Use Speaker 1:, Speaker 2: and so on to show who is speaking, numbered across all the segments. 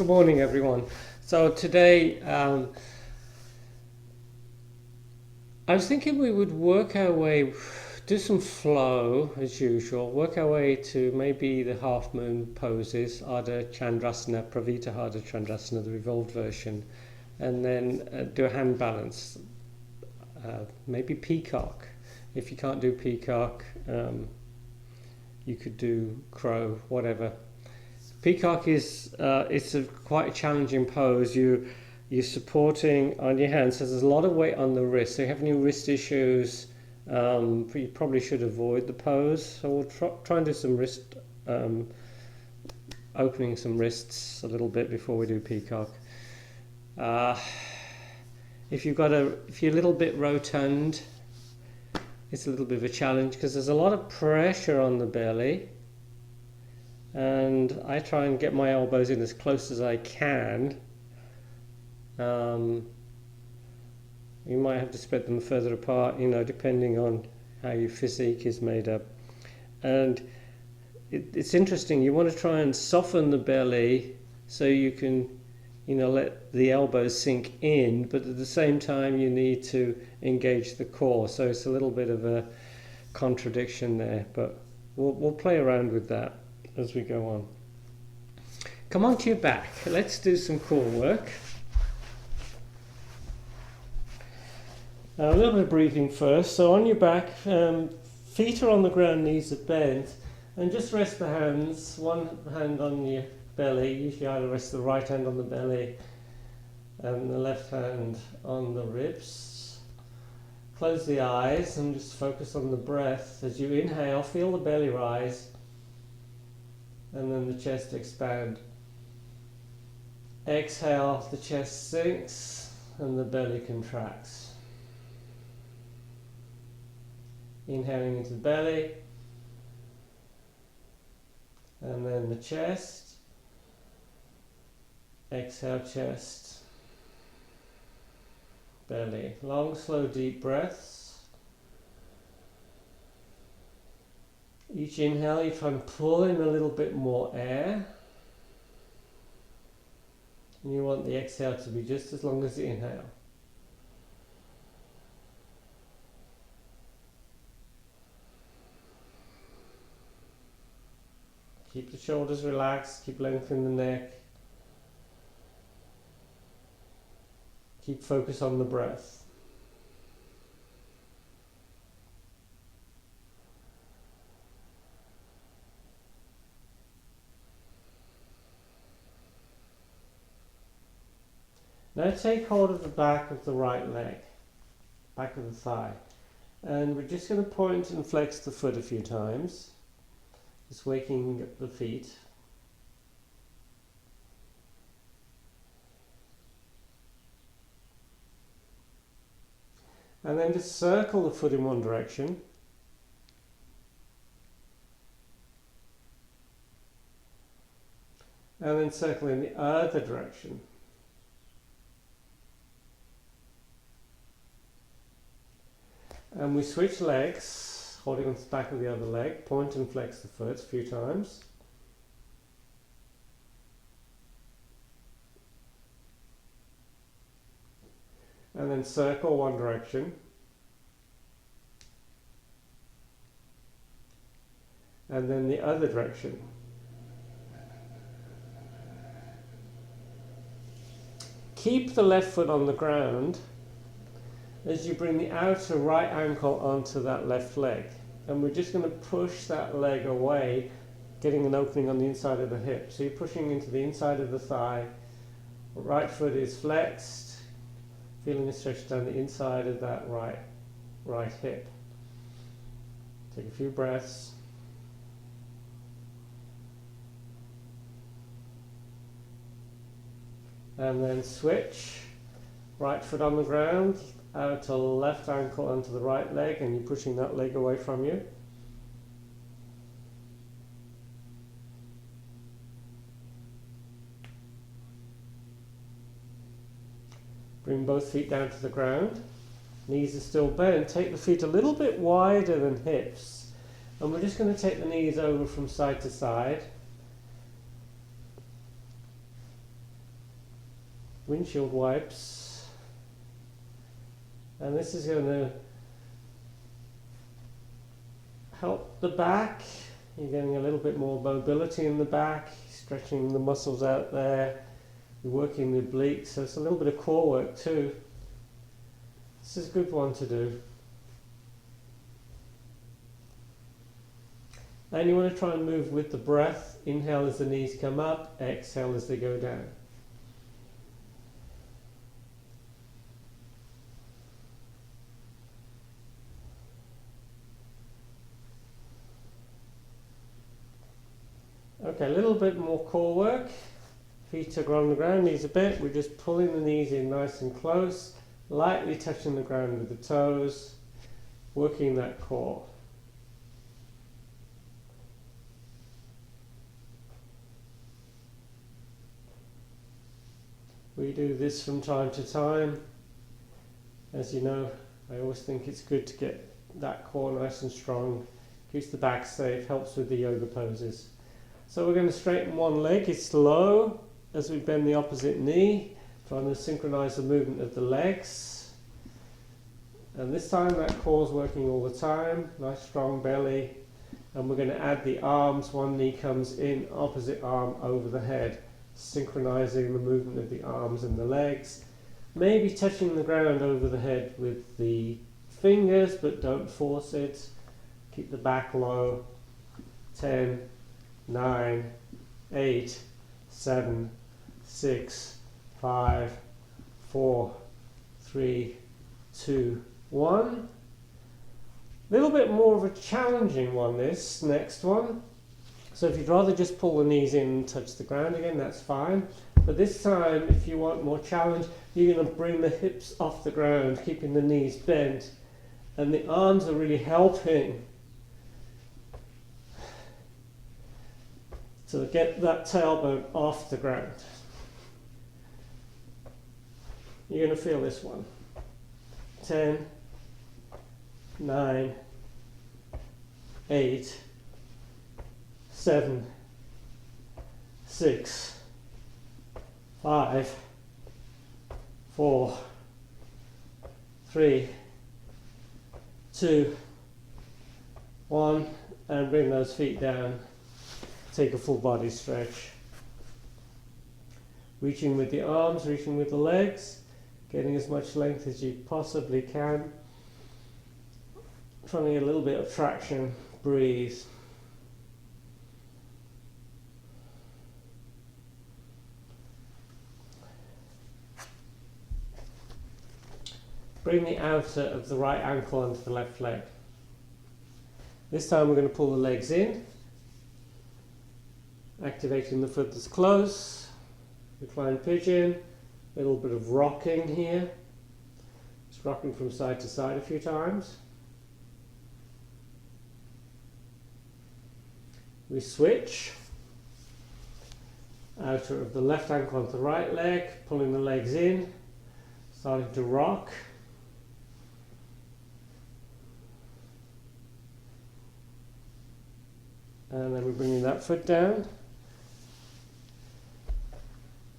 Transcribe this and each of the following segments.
Speaker 1: Good morning, everyone. So today, I was thinking we would work our way, do some flow as usual, work our way to maybe the half moon poses, Ardha Chandrasana, Pravittahada Chandrasana, the evolved version, and then do a hand balance, maybe peacock. If you can't do peacock, you could do crow, whatever. Peacock is it's quite a challenging pose. You're supporting on your hands, so there's a lot of weight on the wrist. So if you have any wrist issues, you probably should avoid the pose. So we'll try and do some wrist opening some wrists a little bit before we do peacock. If you're a little bit rotund, it's a little bit of a challenge because there's a lot of pressure on the belly. And I try and get my elbows in as close as I can. You might have to spread them further apart, depending on how your physique is made up. And it's interesting, you want to try and soften the belly so you can, let the elbows sink in, but at the same time you need to engage the core. So it's a little bit of a contradiction there, but we'll play around with that as we go on. Come onto your back. Let's do some core work. A little bit of breathing first. So on your back, feet are on the ground, knees are bent, and just rest the hands, one hand on your belly. Usually either rest the right hand on the belly and the left hand on the ribs. Close the eyes and just focus on the breath. As you inhale, feel the belly rise. And then the chest expand. Exhale, the chest sinks and the belly contracts. Inhaling into the belly. And then the chest. Exhale, chest. Belly. Long, slow, deep breaths. Each inhale, you try and pull in a little bit more air. And you want the exhale to be just as long as the inhale. Keep the shoulders relaxed, keep lengthening the neck. Keep focus on the breath. Now take hold of the back of the right leg, back of the thigh, and we're just going to point and flex the foot a few times, just waking up the feet. And then just circle the foot in one direction. And then circle in the other direction. And we switch legs, holding on to the back of the other leg, point and flex the foot a few times. And then circle one direction. And then the other direction. Keep the left foot on the ground as you bring the outer right ankle onto that left leg. And we're just going to push that leg away, getting an opening on the inside of the hip. So you're pushing into the inside of the thigh. Right foot is flexed, feeling a stretch down the inside of that right hip. Take a few breaths. And then switch. Right foot on the ground, outer left ankle onto the right leg, and you're pushing that leg away from you. Bring both feet down to the ground. Knees are still bent. Take the feet a little bit wider than hips. And we're just going to take the knees over from side to side. windshield wipes. And this is going to help the back. You're getting a little bit more mobility in the back, stretching the muscles out there. You're working the obliques, so it's a little bit of core work too. This is a good one to do. And you want to try and move with the breath. Inhale as the knees come up, exhale as they go down. Okay, a little bit more core work. Feet are on the ground, knees a bit. We're just pulling the knees in nice and close, lightly touching the ground with the toes, working that core. We do this from time to time. As you know, I always think it's good to get that core nice and strong, keeps the back safe, helps with the yoga poses. So we're going to straighten one leg. It's slow as we bend the opposite knee, trying to synchronize the movement of the legs. And this time that core is working all the time, nice strong belly. And we're going to add the arms. One knee comes in, opposite arm over the head, synchronizing the movement of the arms and the legs. Maybe touching the ground over the head with the fingers, but don't force it. Keep the back low. 10, 9, 8, 7, 6, 5, 4, 3, 2, 1. A little bit more of a challenging one, this next one. So if you'd rather just pull the knees in and touch the ground again, that's fine. But this time, if you want more challenge, you're going to bring the hips off the ground, keeping the knees bent. And the arms are really helping to get that tailbone off the ground. You're going to feel this one. 10, 9, 8, 7, 6, 5, 4, 3, 2, 1, and bring those feet down. Take a full body stretch. Reaching with the arms, reaching with the legs, getting as much length as you possibly can. Trying to get a little bit of traction, breathe. Bring the outer of the right ankle onto the left leg. This time we're going to pull the legs in, activating the foot that's close, recline pigeon, a little bit of rocking here, just rocking from side to side a few times. We switch, outer of the left ankle onto the right leg, pulling the legs in, starting to rock. And then we're bringing that foot down.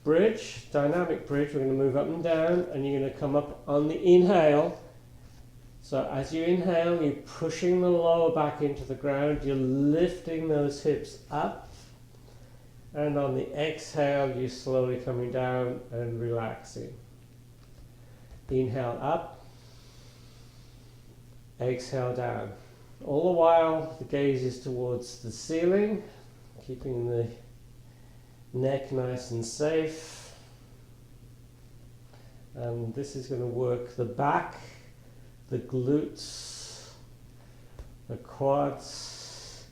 Speaker 1: Bridge, dynamic bridge, we're going to move up and down, and you're going to come up on the inhale. So as you inhale, you're pushing the lower back into the ground, you're lifting those hips up, and on the exhale, you're slowly coming down and relaxing. Inhale up, exhale down. All the while, the gaze is towards the ceiling, keeping the neck nice and safe. And this is going to work the back, the glutes, the quads.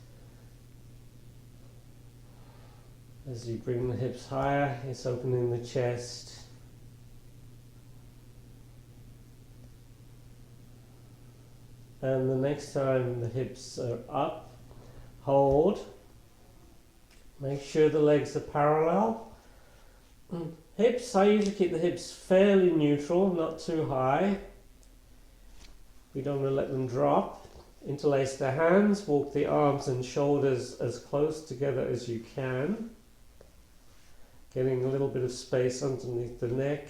Speaker 1: As you bring the hips higher, it's opening the chest. And the next time the hips are up, hold. Make sure the legs are parallel. Hips, I usually keep the hips fairly neutral, not too high. We don't want to let them drop. Interlace the hands, walk the arms and shoulders as close together as you can. getting a little bit of space underneath the neck,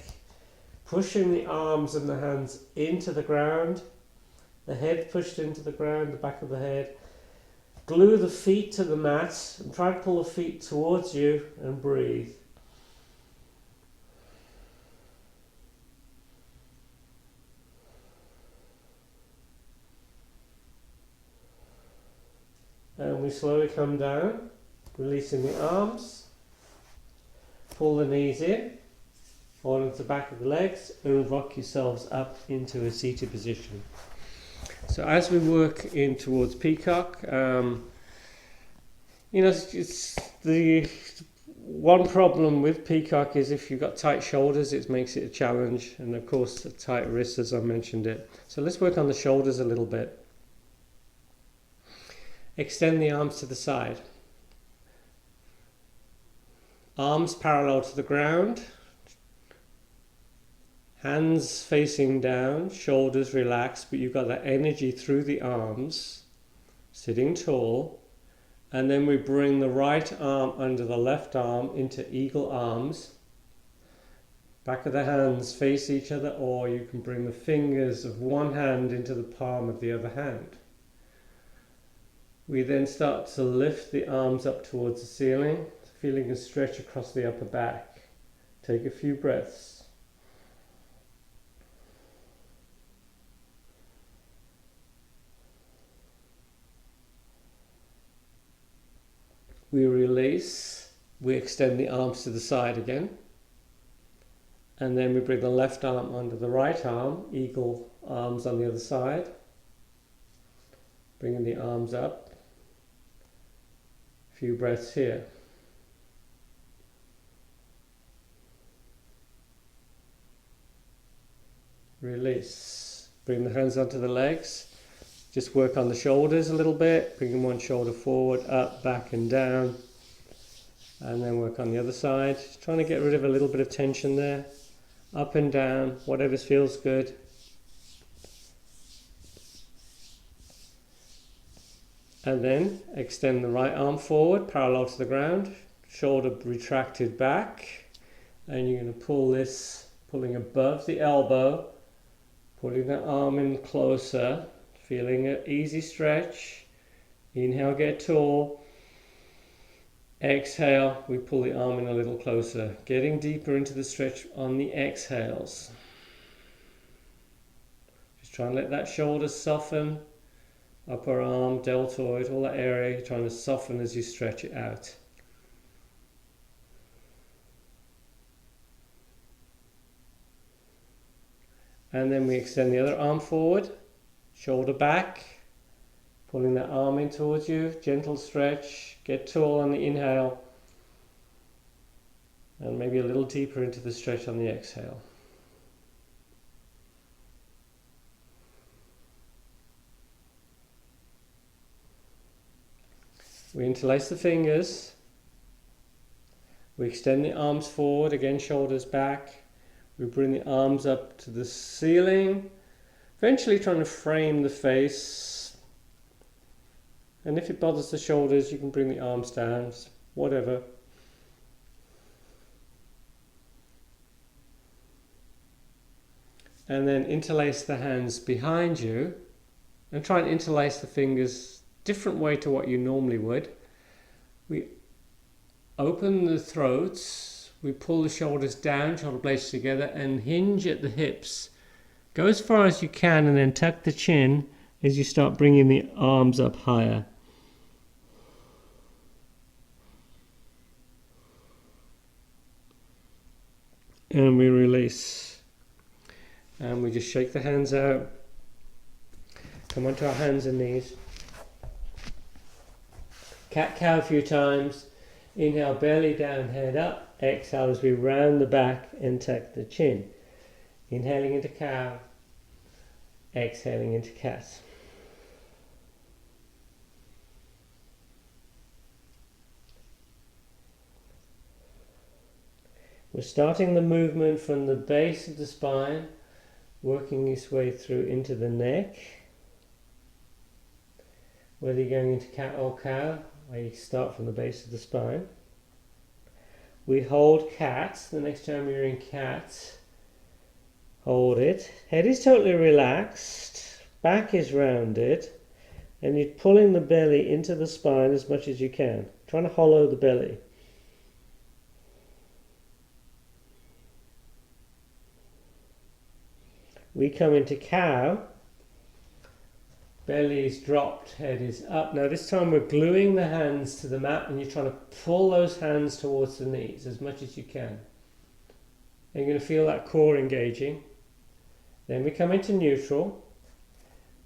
Speaker 1: pushing the arms and the hands into the ground, the head pushed into the ground, the back of the head. Glue the feet to the mat and try to pull the feet towards you and breathe. And we slowly come down, releasing the arms, pull the knees in, hold onto the back of the legs and rock yourselves up into a seated position. So as we work in towards peacock, it's the one problem with peacock is if you've got tight shoulders, it makes it a challenge, and of course the tight wrists, as I mentioned it. So let's work on the shoulders a little bit. Extend the arms to the side. Arms parallel to the ground. Hands facing down, shoulders relaxed, but you've got that energy through the arms, sitting tall. And then we bring the right arm under the left arm into eagle arms. Back of the hands face each other, or you can bring the fingers of one hand into the palm of the other hand. We then start to lift the arms up towards the ceiling, feeling a stretch across the upper back. Take a few breaths. We release, we extend the arms to the side again, and then we bring the left arm under the right arm, eagle arms on the other side, bringing the arms up, a few breaths here. Release, bring the hands onto the legs. Just work on the shoulders a little bit, bringing one shoulder forward, up, back and down. And then work on the other side. Just trying to get rid of a little bit of tension there. Up and down, whatever feels good. And then extend the right arm forward, parallel to the ground. Shoulder retracted back. And you're going to pull this, pulling above the elbow, pulling the arm in closer. Feeling an easy stretch. Inhale, get tall. Exhale, we pull the arm in a little closer. Getting deeper into the stretch on the exhales. Just try and let that shoulder soften. Upper arm, deltoid, all that area. You're trying to soften as you stretch it out. And then we extend the other arm forward. Shoulder back, pulling that arm in towards you, gentle stretch, get tall on the inhale, and maybe a little deeper into the stretch on the exhale. We interlace the fingers, we extend the arms forward, again shoulders back, we bring the arms up to the ceiling, eventually trying to frame the face, and if it bothers the shoulders you can bring the arms down, whatever. And then interlace the hands behind you and try and interlace the fingers different way to what you normally would. We open the throats, we pull the shoulders down, shoulder blades together, and hinge at the hips. Go as far as you can and then tuck the chin as you start bringing the arms up higher. And we release. And we just shake the hands out. Come onto our hands and knees. Cat-cow a few times. Inhale, belly down, head up. Exhale as we round the back and tuck the chin. Inhaling into cow, exhaling into cat. We're starting the movement from the base of the spine, working its way through into the neck. Whether you're going into cat or cow, I start from the base of the spine. We hold cat. The next time you're in cat, hold it. Head is totally relaxed. Back is rounded. And you're pulling the belly into the spine as much as you can. Trying to hollow the belly. We come into cow. Belly is dropped, head is up. Now this time we're gluing the hands to the mat and you're trying to pull those hands towards the knees as much as you can. And you're going to feel that core engaging. Then we come into neutral.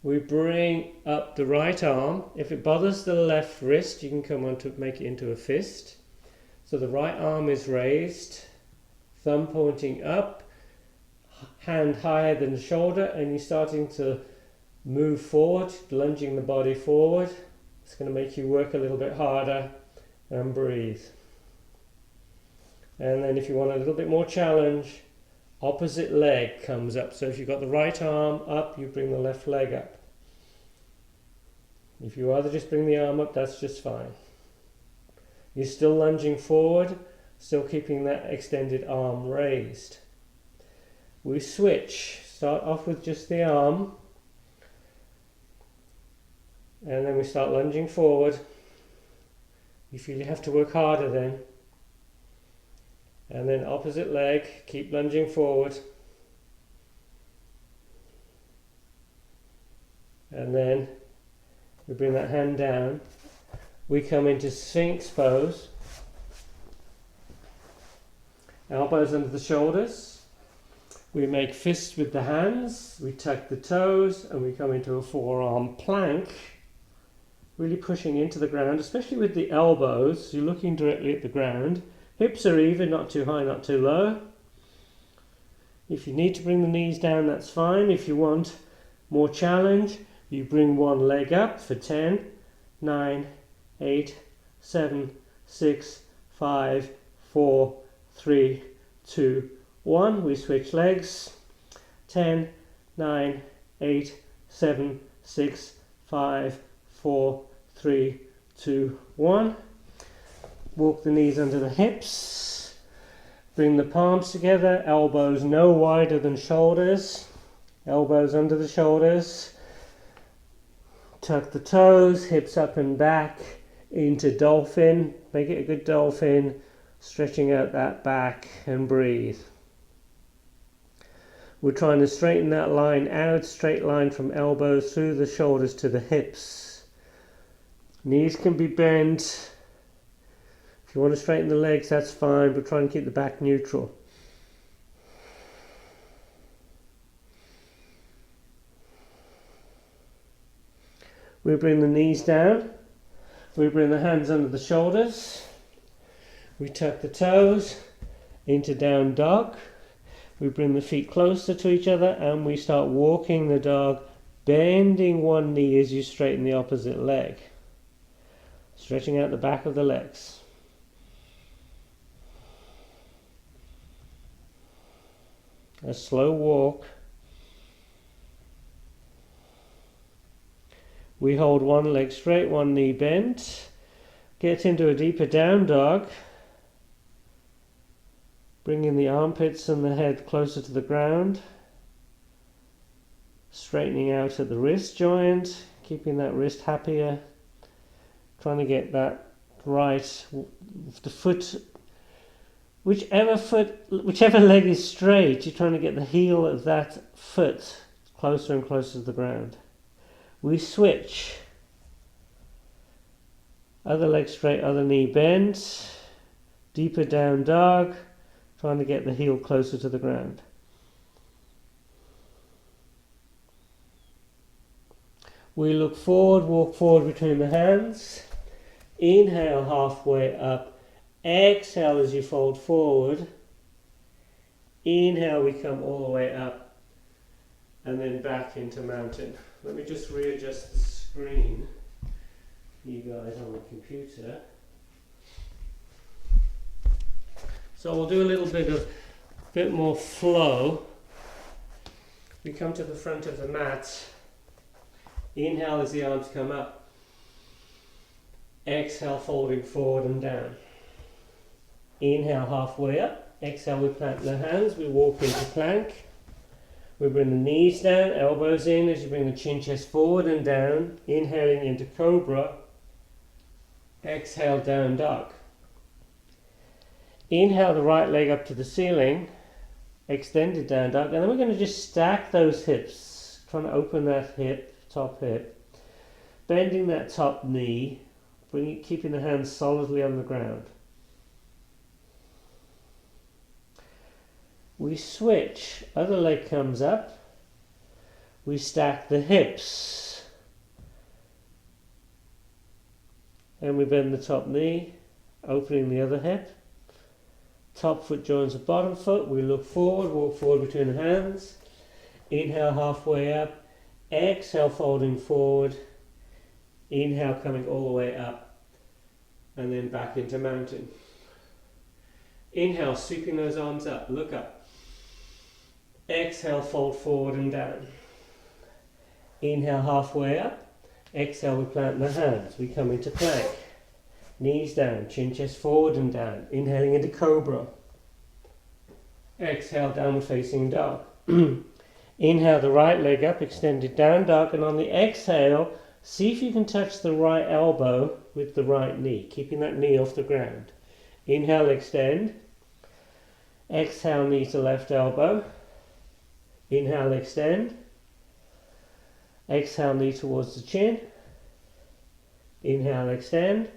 Speaker 1: We bring up the right arm. If it bothers the left wrist, you can come on to make it into a fist. So the right arm is raised, thumb pointing up, hand higher than the shoulder, and you're starting to move forward, lunging the body forward. It's going to make you work a little bit harder, and breathe. And then if you want a little bit more challenge, opposite leg comes up. So if you've got the right arm up, you bring the left leg up. If you rather just bring the arm up, that's just fine. You're still lunging forward, still keeping that extended arm raised. We switch. Start off with just the arm. And then we start lunging forward. You feel you have to work harder then. And then opposite leg, keep lunging forward. And then we bring that hand down. We come into Sphinx pose. Elbows under the shoulders. We make fists with the hands. We tuck the toes and we come into a forearm plank. Really pushing into the ground, especially with the elbows. You're looking directly at the ground. Hips are even, not too high, not too low. If you need to bring the knees down, that's fine. If you want more challenge, you bring one leg up for 10, 9, 8, 7, 6, 5, 4, 3, 2, 1. We switch legs. 10, 9, 8, 7, 6, 5, 4, 3, 2, 1. Walk the knees under the hips. Bring the palms together, elbows no wider than shoulders. Elbows under the shoulders. Tuck the toes, hips up and back into dolphin. Make it a good dolphin. Stretching out that back and breathe. We're trying to straighten that line out, straight line from elbows through the shoulders to the hips. Knees can be bent. If you want to straighten the legs, that's fine, but try and keep the back neutral. We bring the knees down. We bring the hands under the shoulders. We tuck the toes into down dog. We bring the feet closer to each other and we start walking the dog, bending one knee as you straighten the opposite leg. Stretching out the back of the legs. A slow walk. We hold one leg straight, one knee bent. Get into a deeper down dog. Bringing the armpits and the head closer to the ground. Straightening out at the wrist joint, keeping that wrist happier. Trying to get that right, the foot, whichever leg is straight, you're trying to get the heel of that foot closer and closer to the ground. We switch. Other leg straight, other knee bent. Deeper down dog. Trying to get the heel closer to the ground. We look forward, walk forward between the hands. Inhale halfway up. Exhale as you fold forward. Inhale, we come all the way up. And then back into mountain. Let me just readjust the screen for you guys on the computer. So we'll do a little bit more flow. We come to the front of the mat. Inhale as the arms come up. Exhale, folding forward and down. Inhale halfway up. Exhale, we plant the hands. We walk into plank. We bring the knees down, elbows in as you bring the chin chest forward and down. Inhaling into cobra. Exhale, down dog. Inhale the right leg up to the ceiling. Extended down dog. And then we're going to just stack those hips. Trying to open that hip, top hip. Bending that top knee. Keeping the hands solidly on the ground. We switch, other leg comes up, we stack the hips, and we bend the top knee, opening the other hip, top foot joins the bottom foot, we look forward, walk forward between the hands, inhale halfway up, exhale folding forward, inhale coming all the way up, and then back into mountain. Inhale, sweeping those arms up, look up. Exhale, fold forward and down. Inhale, halfway up. Exhale, we plant the hands. We come into plank. Knees down, chin chest forward and down. Inhaling into cobra. Exhale, downward facing dog. Inhale the right leg up, extended down dog, and on the exhale, see if you can touch the right elbow with the right knee, keeping that knee off the ground. Inhale, extend. Exhale, knee to left elbow. Inhale, extend. Exhale, knee towards the chin. Inhale, extend.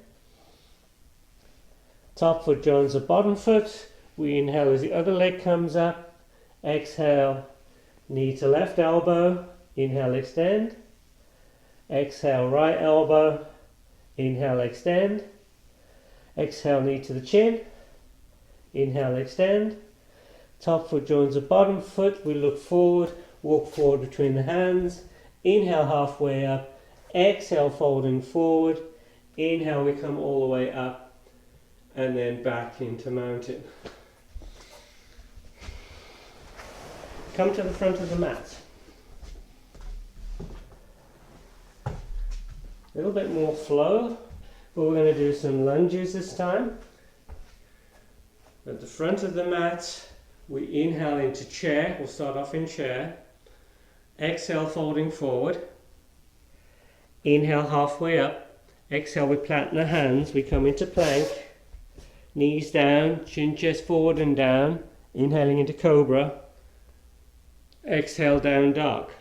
Speaker 1: Top foot joins the bottom foot. We inhale as the other leg comes up. Exhale, knee to left elbow. Inhale, extend. Exhale, right elbow. Inhale, extend. Exhale, knee to the chin. Inhale, extend. Top foot joins the bottom foot. We look forward, walk forward between the hands. Inhale halfway up. Exhale, folding forward. Inhale, we come all the way up and then back into mountain. Come to the front of the mat. A little bit more flow, but we're going to do some lunges this time. At the front of the mat, we inhale into chair. We'll start off in chair. Exhale, folding forward. Inhale, halfway up. Exhale, we plant the hands. We come into plank. Knees down, chin chest forward and down. Inhaling into cobra. Exhale, down dog.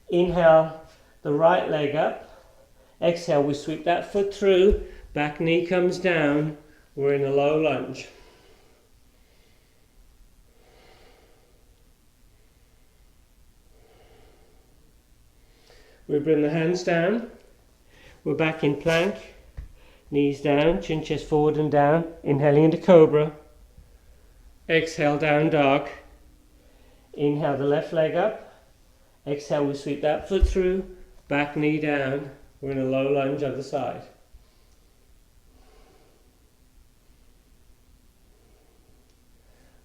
Speaker 1: Inhale the right leg up. Exhale, we sweep that foot through. Back knee comes down. We're in a low lunge. We bring the hands down. We're back in plank. Knees down, chin chest forward and down. Inhaling into cobra. Exhale, down dog. Inhale the left leg up. Exhale, we sweep that foot through. Back knee down. We're in a low lunge other side.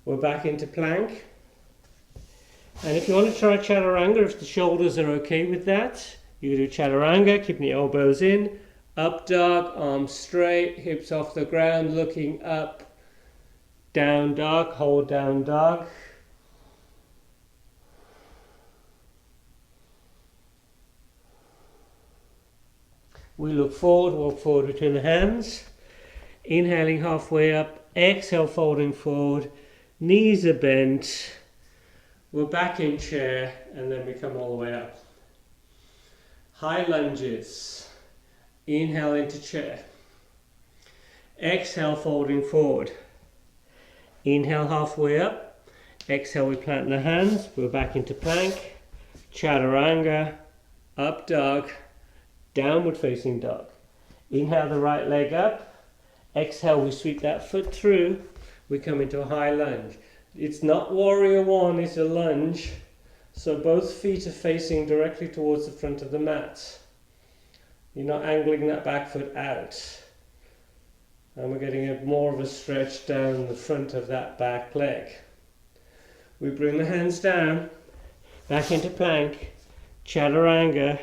Speaker 1: We're back into plank. And if you want to try chaturanga, if the shoulders are okay with that, you can do chaturanga, keeping the elbows in. Up dog, arms straight, hips off the ground, looking up. Down dog, hold down dog. We look forward, walk forward between the hands. Inhaling halfway up, exhale folding forward. Knees are bent. We're back in chair and then we come all the way up. High lunges. Inhale into chair. Exhale folding forward. Inhale halfway up. Exhale we plant the hands. We're back into plank. Chaturanga. Up dog. Downward facing dog. Inhale the right leg up. Exhale we sweep that foot through. We come into a high lunge. It's not warrior one, it's a lunge. So both feet are facing directly towards the front of the mat. You're not angling that back foot out. And we're getting more of a stretch down the front of that back leg. We bring the hands down, back into plank, chaturanga,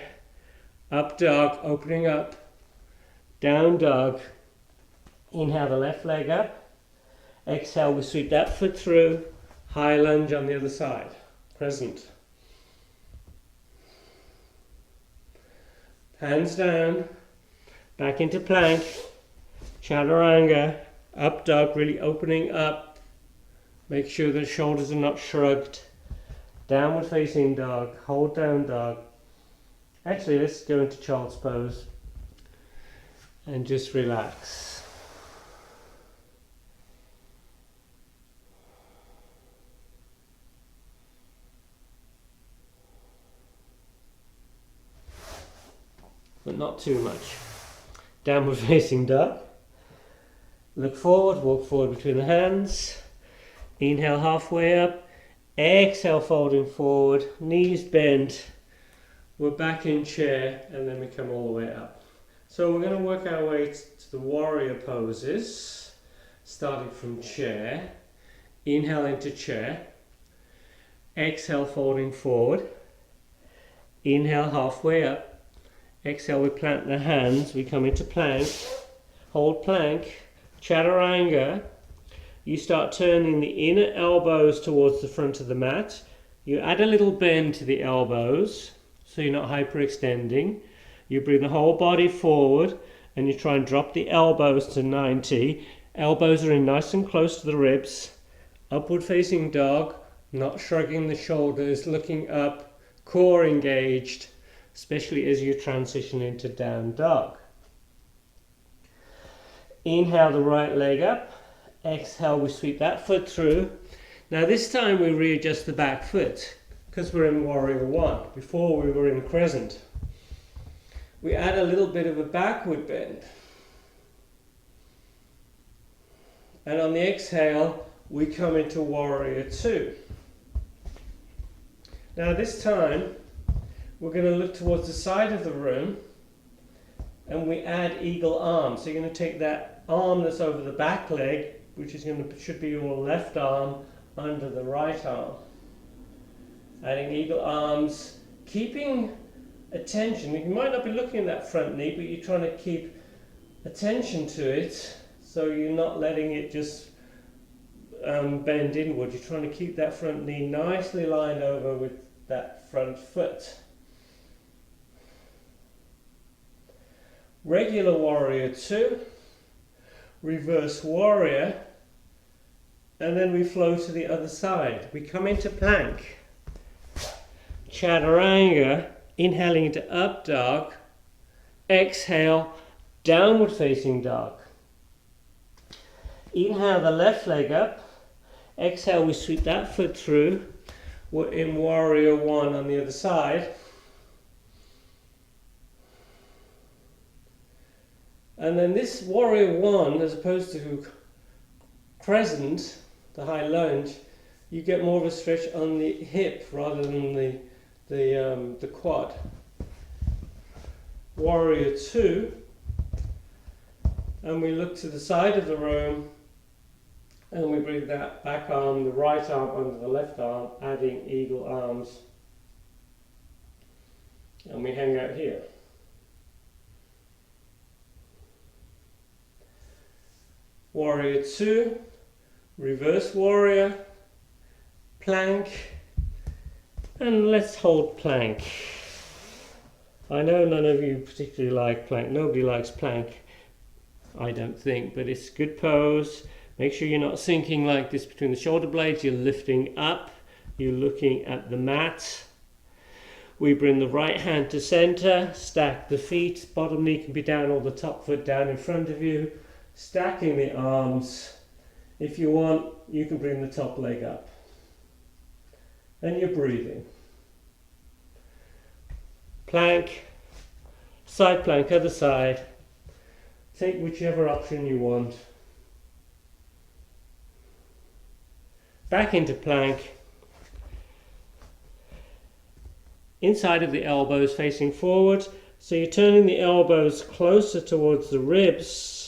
Speaker 1: up dog, opening up, down dog, Inhale the left leg up. Exhale, we sweep that foot through. High lunge on the other side. Crescent. Hands down. Back into plank. Chaturanga. Up dog, really opening up. Make sure the shoulders are not shrugged. Downward facing dog. Hold down dog. Actually, let's go into child's pose. And just relax. But not too much. Downward facing dog. Look forward, walk forward between the hands. Inhale halfway up. Exhale folding forward. Knees bent. We're back in chair and then we come all the way up. So we're going to work our way to the warrior poses. Starting from chair. Inhale into chair. Exhale folding forward. Inhale halfway up. Exhale, we plant the hands, we come into plank, hold plank, chaturanga. You start turning the inner elbows towards the front of the mat. You add a little bend to the elbows, so you're not hyperextending. You bring the whole body forward, and you try and drop the elbows to 90. Elbows are in nice and close to the ribs. Upward facing dog, not shrugging the shoulders, looking up, core engaged. Especially as you transition into down dog. Inhale the right leg up. Exhale, we sweep that foot through. Now this time we readjust the back foot because we're in warrior one. Before we were in crescent. We add a little bit of a backward bend. And on the exhale, we come into warrior two. Now this time, we're going to look towards the side of the room and we add eagle arm. So you're going to take that arm that's over the back leg, which is should be your left arm, under the right arm. Adding eagle arms, keeping attention. You might not be looking at that front knee, but you're trying to keep attention to it so you're not letting it just bend inward. You're trying to keep that front knee nicely lined over with that front foot. Regular warrior two, reverse warrior, and then we flow to the other side. We come into plank, chaturanga, inhaling into up dog, exhale, downward facing dog. Inhale the left leg up, exhale we sweep that foot through. We're in warrior one on the other side. And then this warrior one, as opposed to crescent, the high lunge, you get more of a stretch on the hip rather than the quad. Warrior two, and we look to the side of the room, and we bring that back arm, the right arm under the left arm, adding eagle arms, and we hang out here. Warrior two, reverse warrior, plank, and let's hold plank. I know none of you particularly like plank. Nobody likes plank, I don't think, but it's a good pose. Make sure you're not sinking like this between the shoulder blades. You're lifting up, you're looking at the mat. We bring the right hand to center, stack the feet, bottom knee can be down or the top foot down in front of you. Stacking the arms. If you want, you can bring the top leg up. And you're breathing. Plank, side plank, other side. Take whichever option you want. Back into plank. Inside of the elbows facing forward. So you're turning the elbows closer towards the ribs.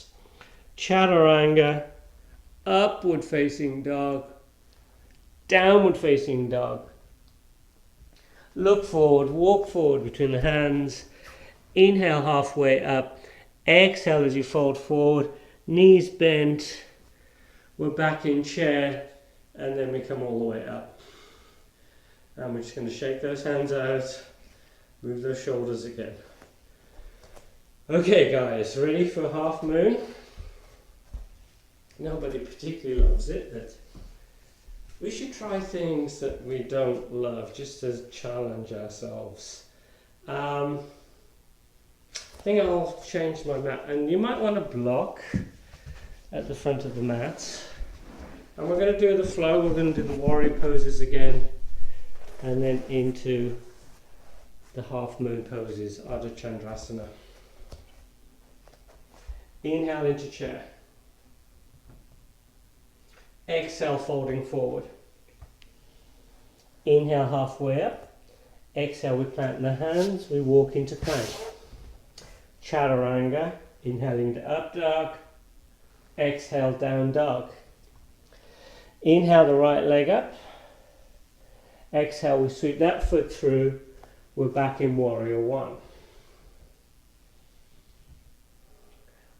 Speaker 1: Chaturanga, upward facing dog, downward facing dog. Look forward, walk forward between the hands. Inhale halfway up. Exhale as you fold forward. knees bent, we're back in chair, and then we come all the way up. And we're just going to shake those hands out, move those shoulders again. Okay guys, ready for half moon? Nobody particularly loves it, but we should try things that we don't love just to challenge ourselves. I think I'll change my mat, and you might want to block at the front of the mat. And we're going to do the flow, we're going to do the warrior poses again, and then into the half moon poses, Ardha Chandrasana. Inhale into chair. Exhale, folding forward. Inhale, halfway up. Exhale, we plant the hands, we walk into plank. Chaturanga, inhaling to up dog. Exhale, down dog. Inhale the right leg up. Exhale, we sweep that foot through. We're back in warrior one.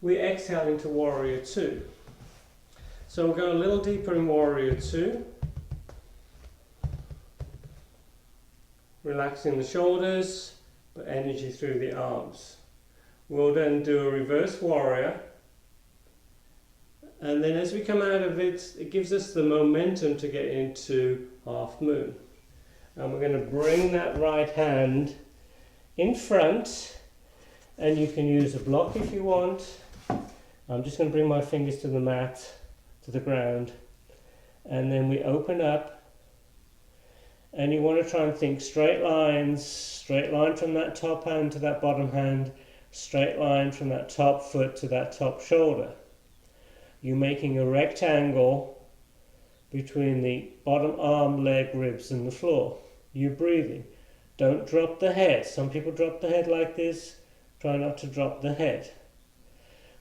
Speaker 1: We exhale into warrior two. So we'll go a little deeper in warrior two. Relaxing the shoulders, but energy through the arms. We'll then do a reverse warrior. And then as we come out of it, it gives us the momentum to get into half moon. And we're going to bring that right hand in front, and you can use a block if you want. I'm just going to bring my fingers to the mat, to the ground, and then we open up, and you want to try and think straight lines, straight line from that top hand to that bottom hand, straight line from that top foot to that top shoulder. You're making a rectangle between the bottom arm, leg, ribs and the floor. You're breathing. Don't drop the head. Some people drop the head like this. Try not to drop the head.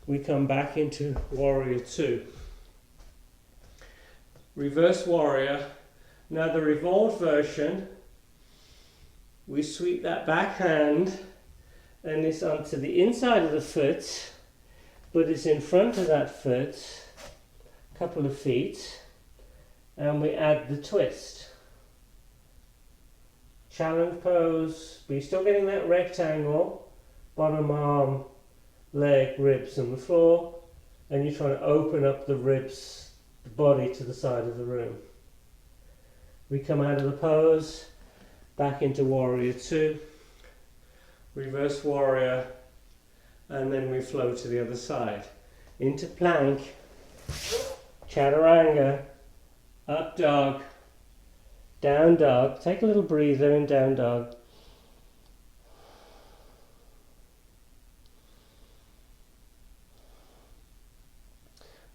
Speaker 1: We come back into warrior two. Reverse warrior. Now the revolved version, we sweep that back hand and it's onto the inside of the foot, but it's in front of that foot, a couple of feet, and we add the twist. Challenge pose, but you're still getting that rectangle, bottom arm, leg, ribs and the floor, and you're trying to open up the ribs, the body to the side of the room. We come out of the pose, back into warrior two, reverse warrior, and then we flow to the other side. Into plank, chaturanga, up dog, down dog. Take a little breather in down dog.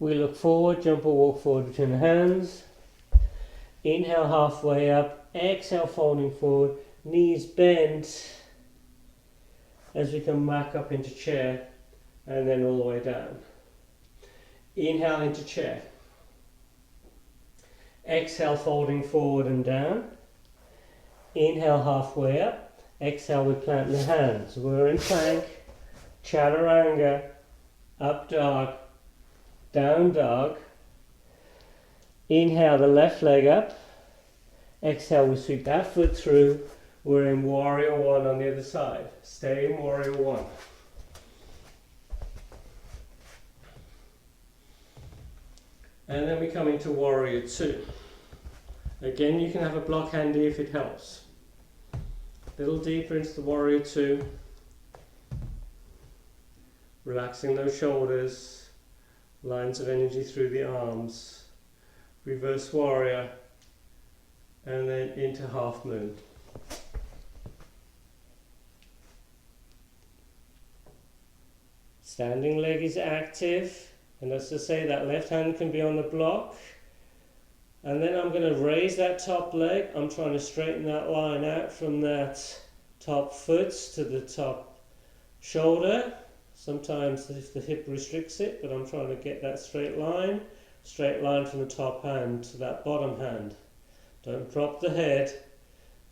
Speaker 1: We look forward, jump or walk forward between the hands. Inhale halfway up, exhale folding forward, knees bent as we come back up into chair and then all the way down. Inhale into chair. Exhale folding forward and down. Inhale halfway up. Exhale we plant the hands. We're in plank, chaturanga, up dog, down dog. Inhale the left leg up. Exhale we sweep that foot through. We're in warrior one on the other side. Stay in warrior one. And then we come into warrior two. Again, you can have a block handy if it helps. A little deeper into the warrior two. Relaxing those shoulders. Lines of energy through the arms. Reverse warrior. And then into half moon. Standing leg is active, and as I say, that left hand can be on the block. And then I'm going to raise that top leg. I'm trying to straighten that line out from that top foot to the top shoulder. Sometimes if the hip restricts it, but I'm trying to get that straight line from the top hand to that bottom hand. Don't drop the head,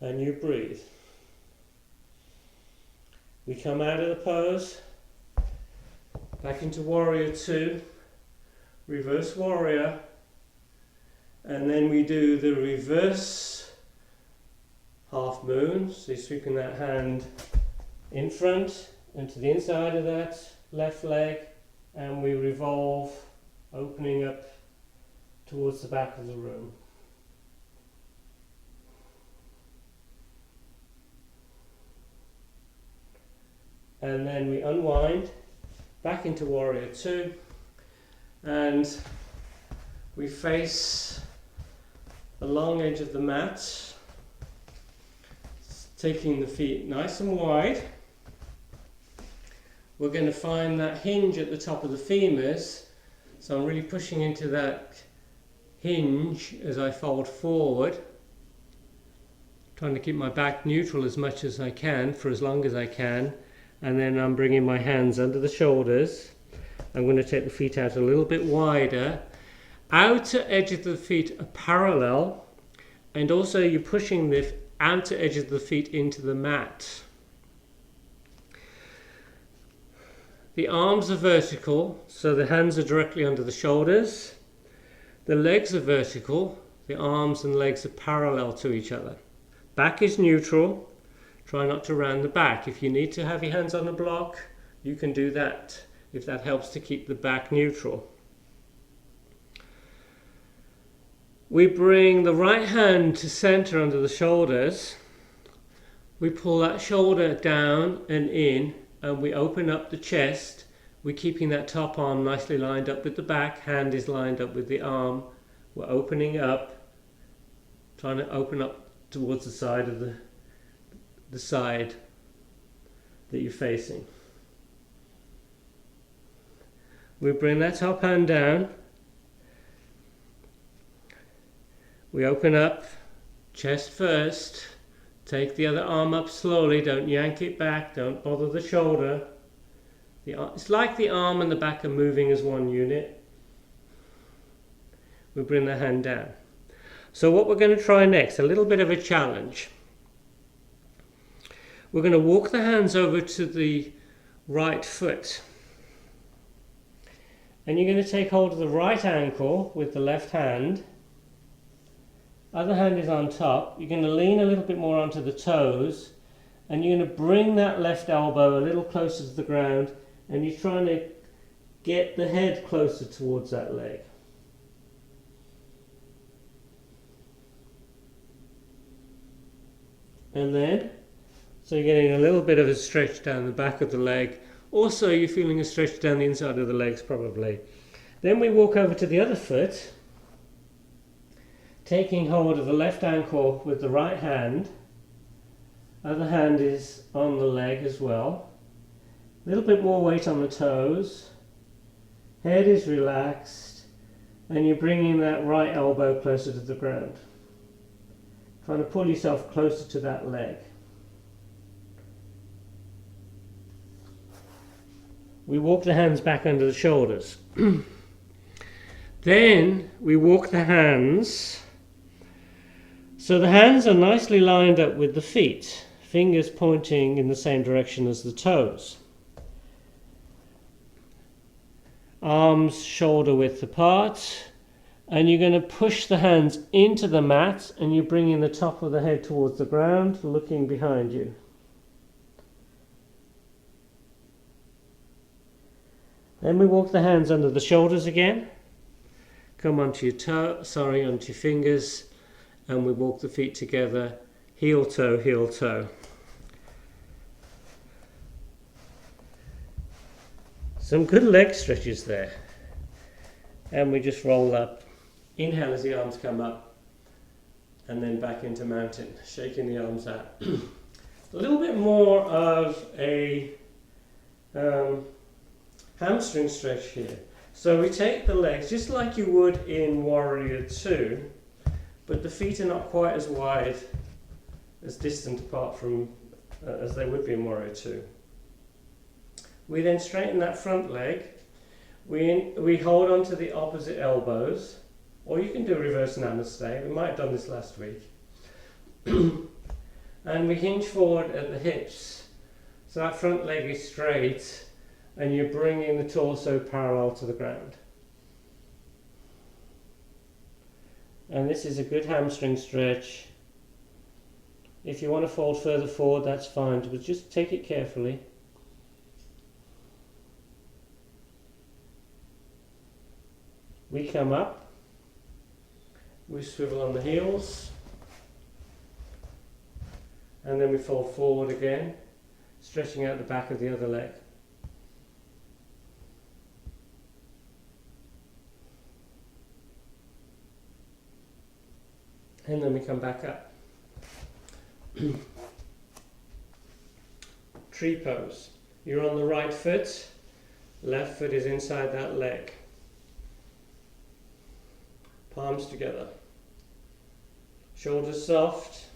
Speaker 1: and you breathe. We come out of the pose, back into warrior two, reverse warrior, and then we do the reverse half moon. So you're sweeping that hand in front and to the inside of that left leg, and we revolve, opening up towards the back of the room. And then we unwind back into warrior two, and we face the long edge of the mat, taking the feet nice and wide. We're going to find that hinge at the top of the femurs, so I'm really pushing into that hinge as I fold forward, trying to keep my back neutral as much as I can for as long as I can, and then I'm bringing my hands under the shoulders. I'm going to take the feet out a little bit wider. Outer edge of the feet are parallel, and also you're pushing the outer edge of the feet into the mat. The arms are vertical, so the hands are directly under the shoulders. The legs are vertical, the arms and legs are parallel to each other. Back is neutral, try not to round the back. If you need to have your hands on a block, you can do that, if that helps to keep the back neutral. We bring the right hand to center under the shoulders. We pull that shoulder down and in, and we open up the chest. We're keeping that top arm nicely lined up with the back, hand is lined up with the arm. We're opening up, trying to open up towards the side of the side that you're facing. We bring that top hand down. We open up, chest first. Take the other arm up slowly, don't yank it back, don't bother the shoulder. It's like the arm and the back are moving as one unit. We bring the hand down. So what we're going to try next, a little bit of a challenge. We're going to walk the hands over to the right foot. And you're going to take hold of the right ankle with the left hand. Other hand is on top. You're going to lean a little bit more onto the toes, and you're going to bring that left elbow a little closer to the ground, and you're trying to get the head closer towards that leg. And then, so you're getting a little bit of a stretch down the back of the leg. Also, you're feeling a stretch down the inside of the legs probably. Then we walk over to the other foot, taking hold of the left ankle with the right hand. Other hand is on the leg as well. A little bit more weight on the toes. Head is relaxed, and you're bringing that right elbow closer to the ground. Trying to pull yourself closer to that leg. We walk the hands back under the shoulders. Then we walk the hands. So the hands are nicely lined up with the feet, fingers pointing in the same direction as the toes. Arms shoulder width apart, and you're going to push the hands into the mat, and you're bringing the top of the head towards the ground, looking behind you. Then we walk the hands under the shoulders again, come onto your onto your fingers, and we walk the feet together, heel toe, heel toe. Some good leg stretches there. And we just roll up. Inhale as the arms come up, and then back into mountain, shaking the arms out. A little bit more of a hamstring stretch here. So we take the legs just like you would in Warrior 2, but the feet are not quite as wide, as distant apart from as they would be in Warrior 2. We then straighten that front leg. We hold on to the opposite elbows, or you can do reverse namaste. We might have done this last week. And we hinge forward at the hips. So that front leg is straight, and you're bringing the torso parallel to the ground. And this is a good hamstring stretch. If you want to fold further forward, that's fine, but just take it carefully. We come up, we swivel on the heels, and then we fold forward again, stretching out the back of the other leg. And then we come back up. Tree pose. You're on the right foot, left foot is inside that leg. Palms together. Shoulders soft.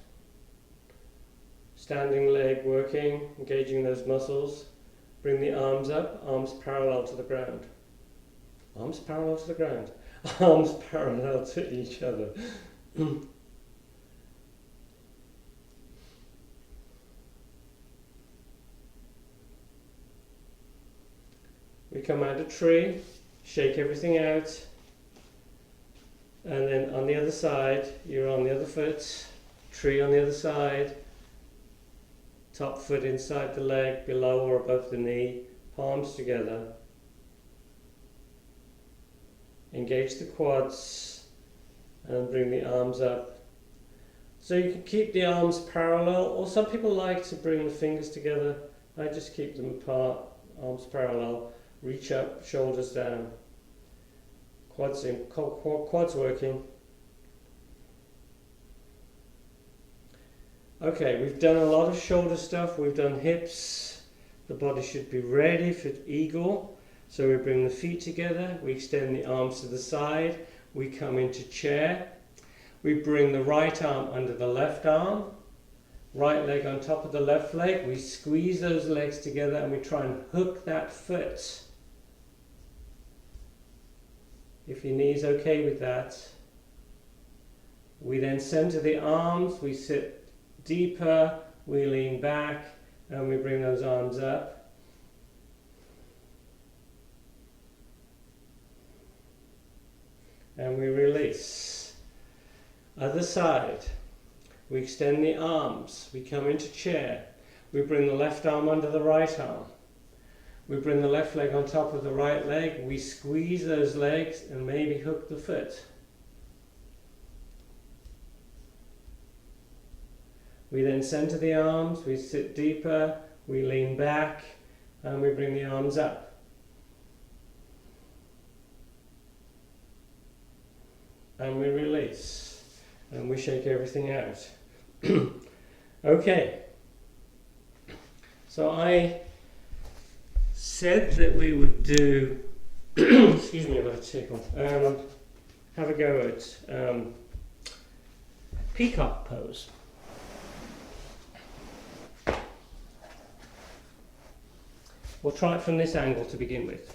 Speaker 1: Standing leg working, engaging those muscles. Bring the arms up, arms parallel to the ground. Arms parallel to the ground. Arms parallel to each other. We come out of tree, shake everything out, and then on the other side, you're on the other foot, tree on the other side, top foot inside the leg, below or above the knee, palms together. Engage the quads and bring the arms up. So you can keep the arms parallel, or some people like to bring the fingers together. I just keep them apart, arms parallel. Reach up, shoulders down. Quads in, quads working. Okay, we've done a lot of shoulder stuff. We've done hips. The body should be ready for eagle. So we bring the feet together. We extend the arms to the side. We come into chair. We bring the right arm under the left arm. Right leg on top of the left leg. We squeeze those legs together and we try and hook that foot. If your knee's okay with that, we then center the arms, we sit deeper, we lean back, and we bring those arms up. And we release. Other side, we extend the arms, we come into chair, we bring the left arm under the right arm. We bring the left leg on top of the right leg, we squeeze those legs and maybe hook the foot. We then center the arms, we sit deeper, we lean back, and we bring the arms up. And we release, and we shake everything out. Okay, so I said that we would do, excuse me, I've got a tickle, have a go at peacock pose. We'll try it from this angle to begin with.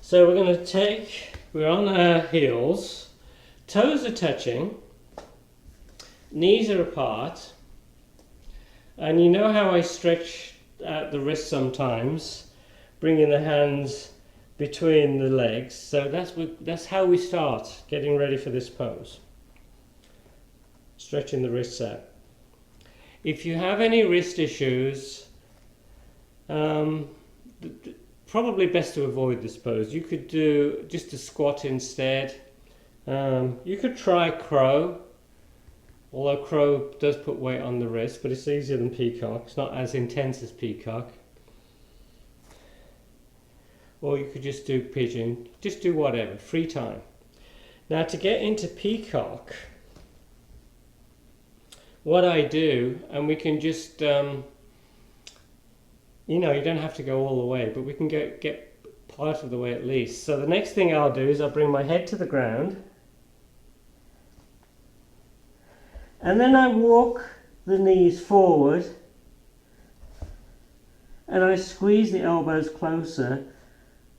Speaker 1: So we're going to we're on our heels, toes are touching, knees are apart, and you know how I stretch out the wrist sometimes, bringing the hands between the legs. So that's how we start getting ready for this pose. Stretching the wrists out. If you have any wrist issues, probably best to avoid this pose. You could do just a squat instead. You could try crow, although crow does put weight on the wrist, but it's easier than peacock. It's not as intense as peacock. Or you could just do pigeon, just do whatever, free time. Now to get into peacock, what I do, and we can just, you know, you don't have to go all the way, but we can get part of the way at least. So the next thing I'll do is I'll bring my head to the ground, and then I walk the knees forward, and I squeeze the elbows closer,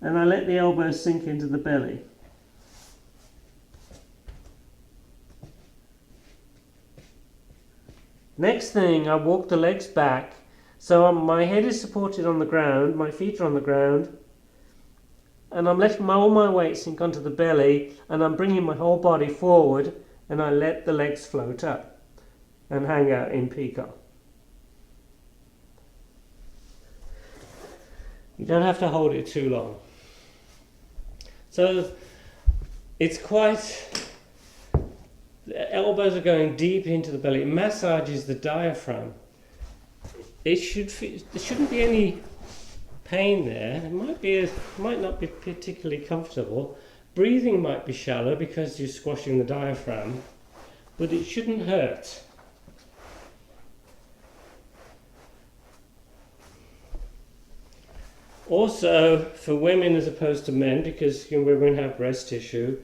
Speaker 1: and I let the elbows sink into the belly. Next thing, I walk the legs back, so my head is supported on the ground, my feet are on the ground, and I'm letting all my weight sink onto the belly, and I'm bringing my whole body forward, and I let the legs float up and hang out in peacock. You don't have to hold it too long. So it's quite, the elbows are going deep into the belly. It massages the diaphragm. There shouldn't be any pain there. It might not be particularly comfortable. Breathing might be shallow because you're squashing the diaphragm, but it shouldn't hurt. Also, for women as opposed to men, because women have breast tissue,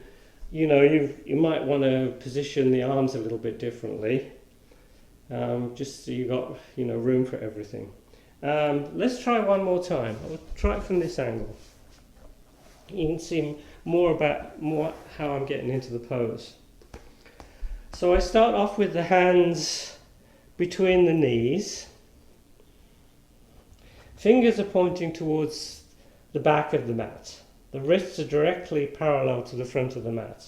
Speaker 1: you might want to position the arms a little bit differently, just so you got room for everything. Let's try one more time. I'll try it from this angle. You can see more how I'm getting into the pose. So I start off with the hands between the knees. Fingers are pointing towards the back of the mat. The wrists are directly parallel to the front of the mat.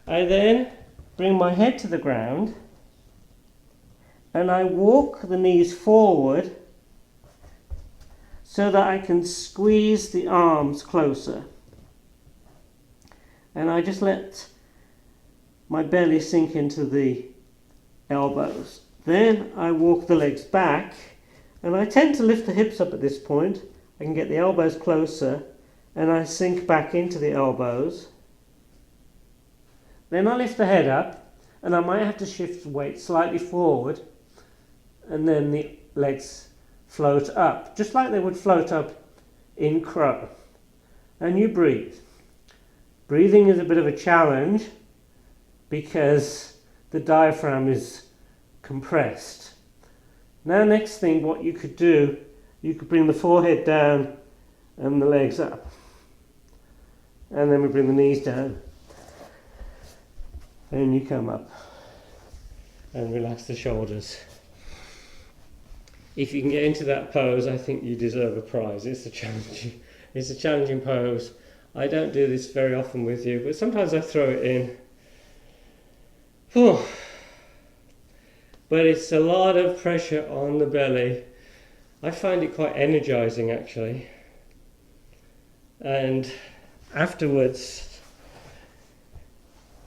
Speaker 1: I then bring my head to the ground and I walk the knees forward so that I can squeeze the arms closer. And I just let my belly sink into the elbows. Then I walk the legs back, and I tend to lift the hips up at this point. I can get the elbows closer, and I sink back into the elbows. Then I lift the head up, and I might have to shift the weight slightly forward, and then the legs float up, just like they would float up in crow. And you breathe. Breathing is a bit of a challenge because the diaphragm is compressed. Now next thing, what you could do, you could bring the forehead down and the legs up. And then we bring the knees down. And you come up and relax the shoulders. If you can get into that pose, I think you deserve a prize. It's a challenging pose. I don't do this very often with you, but sometimes I throw it in. Whew. But it's a lot of pressure on the belly. I find it quite energizing actually. And afterwards,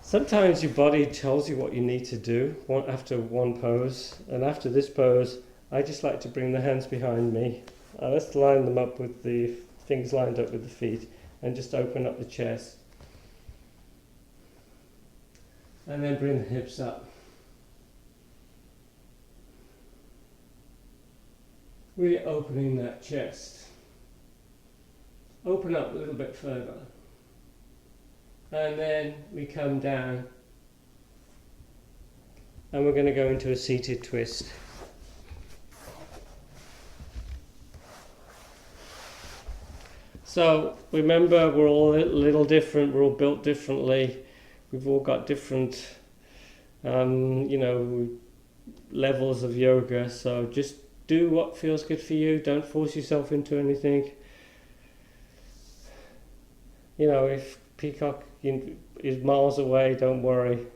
Speaker 1: sometimes your body tells you what you need to do after one pose. And after this pose, I just like to bring the hands behind me. Let's line them up with the things lined up with the feet and just open up the chest. And then bring the hips up. Really opening that chest. Open up a little bit further. And then we come down. And we're going to go into a seated twist. So remember, we're all a little different, we're all built differently, we've all got different levels of yoga, so just do what feels good for you, don't force yourself into anything. If peacock is miles away, don't worry.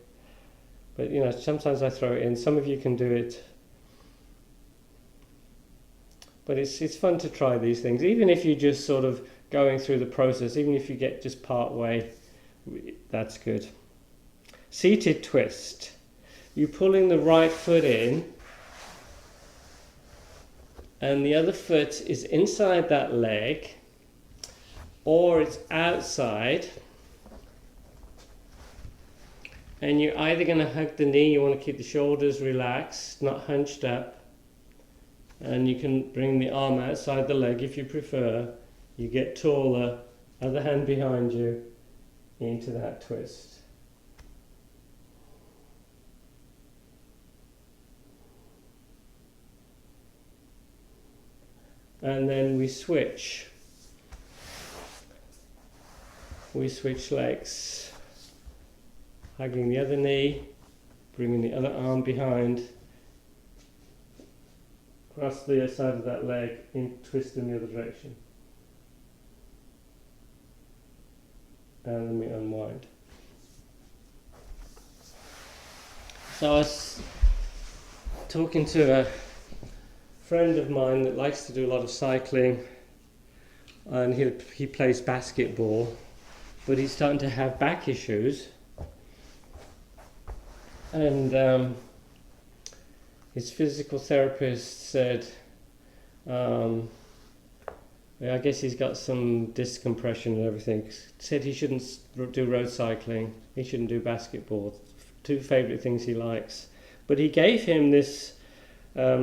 Speaker 1: But sometimes I throw it in, some of you can do it. But it's fun to try these things, even if you're just sort of going through the process, even if you get just part way, that's good. Seated twist. You're pulling the right foot in, and the other foot is inside that leg, or it's outside. And you're either going to hug the knee, you want to keep the shoulders relaxed, not hunched up. And you can bring the arm outside the leg if you prefer. You get taller, other hand behind you, into that twist. And then we switch. We switch legs, hugging the other knee, bringing the other arm behind, across the side of that leg, and twist in the other direction. and then we unwind. So I was talking to a friend of mine that likes to do a lot of cycling, and he plays basketball, but he's starting to have back issues, and his physical therapist said, I guess he's got some disc compression and everything. Said he shouldn't do road cycling, he shouldn't do basketball, two favourite things he likes. But he gave him this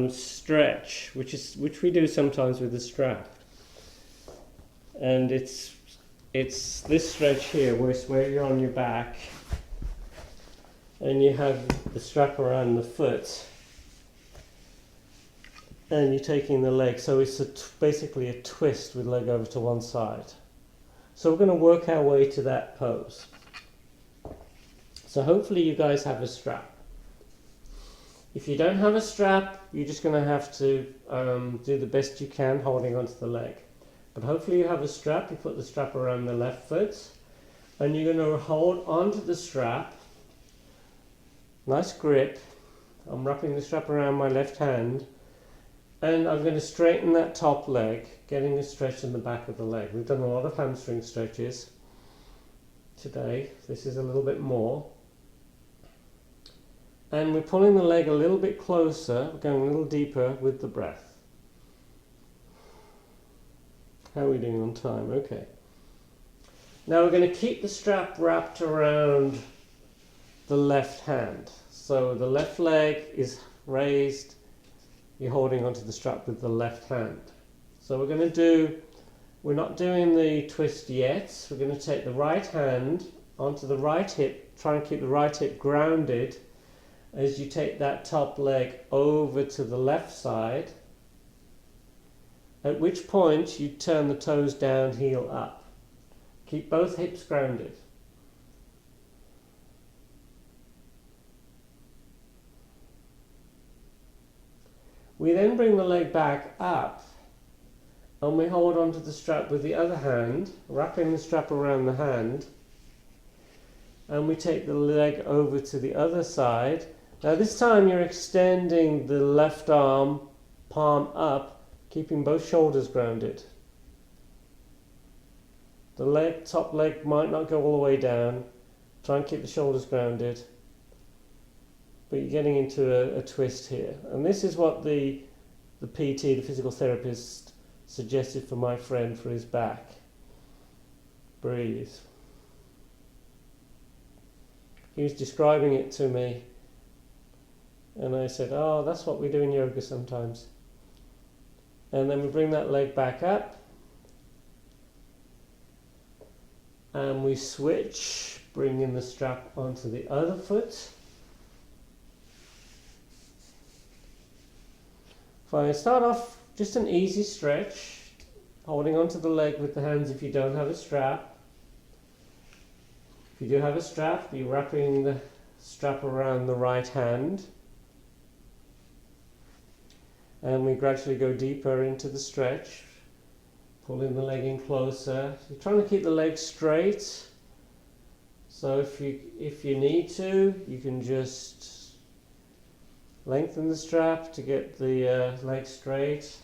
Speaker 1: stretch, which we do sometimes with the strap, and it's this stretch here, where you're on your back, and you have the strap around the foot, and you're taking the leg, so it's basically a twist with leg over to one side. So we're going to work our way to that pose. So hopefully you guys have a strap. If you don't have a strap, you're just going to have to do the best you can holding onto the leg. But hopefully you have a strap. You put the strap around the left foot, and you're going to hold onto the strap. Nice grip. I'm wrapping the strap around my left hand, and I'm going to straighten that top leg, getting a stretch in the back of the leg. We've done a lot of hamstring stretches today. This is a little bit more. And we're pulling the leg a little bit closer, going a little deeper with the breath. How are we doing on time? Okay. Now we're going to keep the strap wrapped around the left hand. So the left leg is raised. You're holding onto the strap with the left hand. So we're not doing the twist yet. We're going to take the right hand onto the right hip, try and keep the right hip grounded as you take that top leg over to the left side, at which point you turn the toes down, heel up. Keep both hips grounded. We then bring the leg back up, and we hold onto the strap with the other hand, wrapping the strap around the hand, and we take the leg over to the other side. Now this time you're extending the left arm, palm up, keeping both shoulders grounded. The top leg might not go all the way down. Try and keep the shoulders grounded. But you're getting into a twist here. And this is what the PT, the physical therapist, suggested for my friend for his back. Breathe. He was describing it to me, and I said, oh, that's what we do in yoga sometimes. And then we bring that leg back up, and we switch, bringing the strap onto the other foot. Fine, start off just an easy stretch, holding onto the leg with the hands if you don't have a strap. If you do have a strap, you're wrapping the strap around the right hand. And we gradually go deeper into the stretch, pulling the leg in closer. You're trying to keep the leg straight. So if you need to, you can just lengthen the strap to get the leg straight,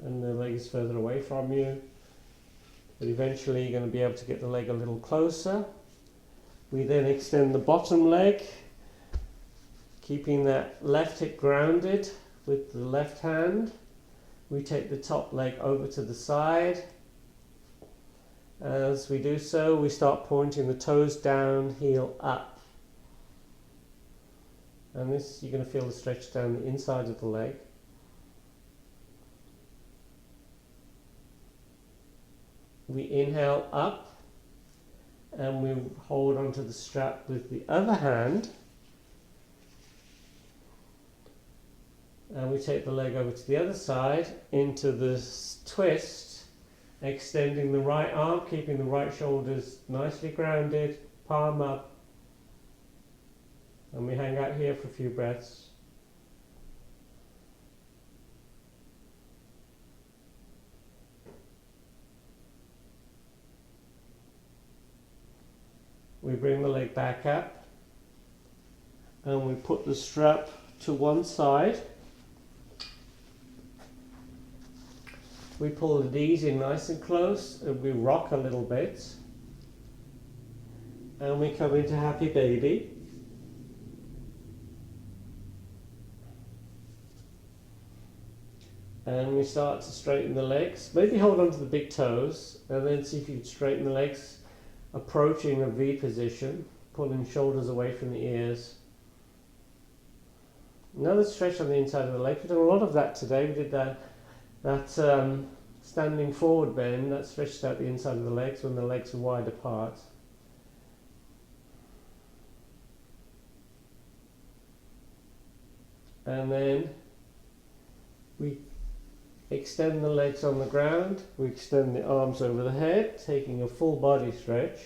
Speaker 1: and the leg is further away from you. But eventually you're going to be able to get the leg a little closer. We then extend the bottom leg, keeping that left hip grounded with the left hand. We take the top leg over to the side. As we do so, we start pointing the toes down, heel up. And this, you're going to feel the stretch down the inside of the leg. We inhale up, and we hold onto the strap with the other hand. And we take the leg over to the other side into this twist, extending the right arm, keeping the right shoulders nicely grounded, palm up. And we hang out here for a few breaths. We bring the leg back up and we put the strap to one side. We pull the knees in nice and close and we rock a little bit. And we come into Happy Baby. And we start to straighten the legs. Maybe hold on to the big toes and then see if you can straighten the legs, approaching a V position, pulling shoulders away from the ears. Another stretch on the inside of the leg. We've done a lot of that today. We did that standing forward bend that stretched out the inside of the legs when the legs are wide apart. And then we extend the legs on the ground, we extend the arms over the head, taking a full body stretch.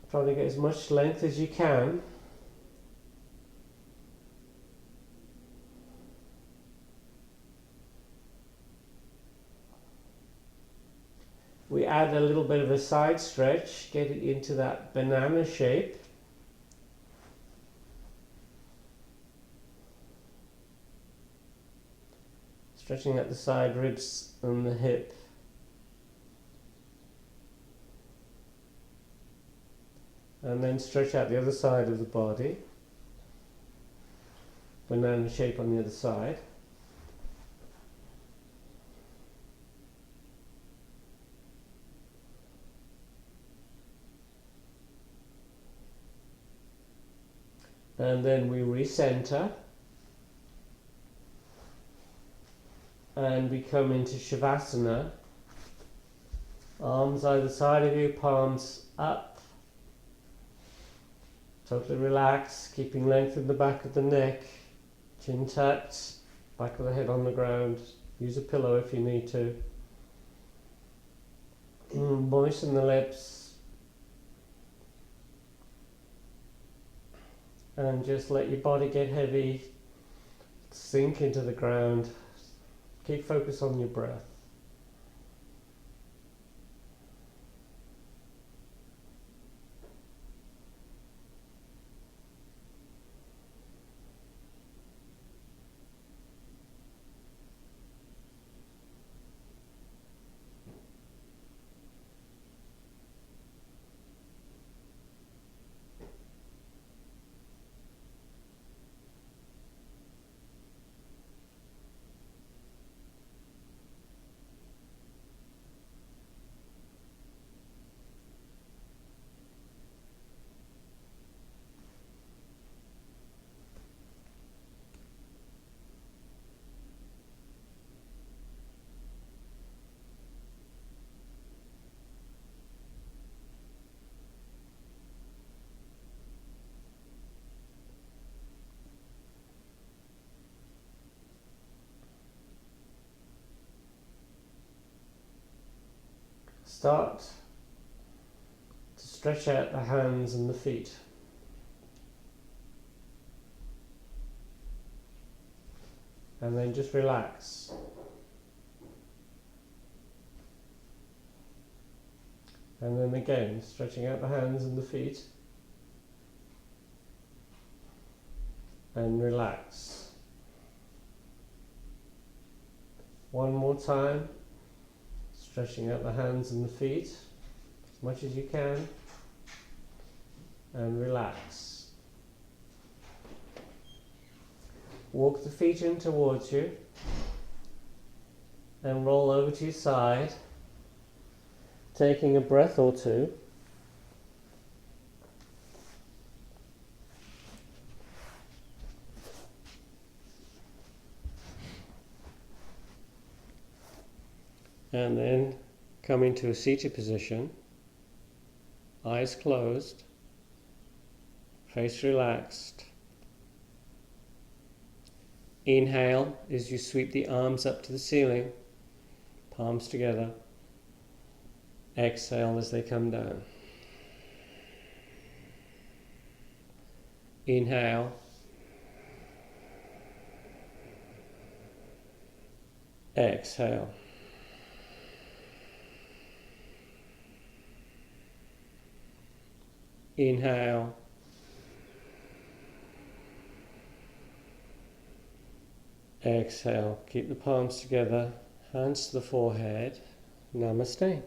Speaker 1: Trying to get as much length as you can. We add a little bit of a side stretch, getting into that banana shape. Stretching out the side ribs and the hip. And then stretch out the other side of the body. Banana shape on the other side. And then we recenter. And we come into Shavasana. Arms either side of you, palms up. Totally relaxed, keeping length in the back of the neck. Chin tucked, back of the head on the ground. Use a pillow if you need to. Moisten the lips. And just let your body get heavy. Sink into the ground. Keep focus on your breath. Start to stretch out the hands and the feet. And then just relax. And then again, stretching out the hands and the feet. And relax. One more time. Stretching out the hands and the feet as much as you can. And relax. Walk the feet in towards you. And roll over to your side. Taking a breath or two. And then come into a seated position, eyes closed, face relaxed. Inhale as you sweep the arms up to the ceiling, palms together. Exhale as they come down. Inhale. Exhale. Inhale. Exhale. Keep the palms together, hands to the forehead. Namaste.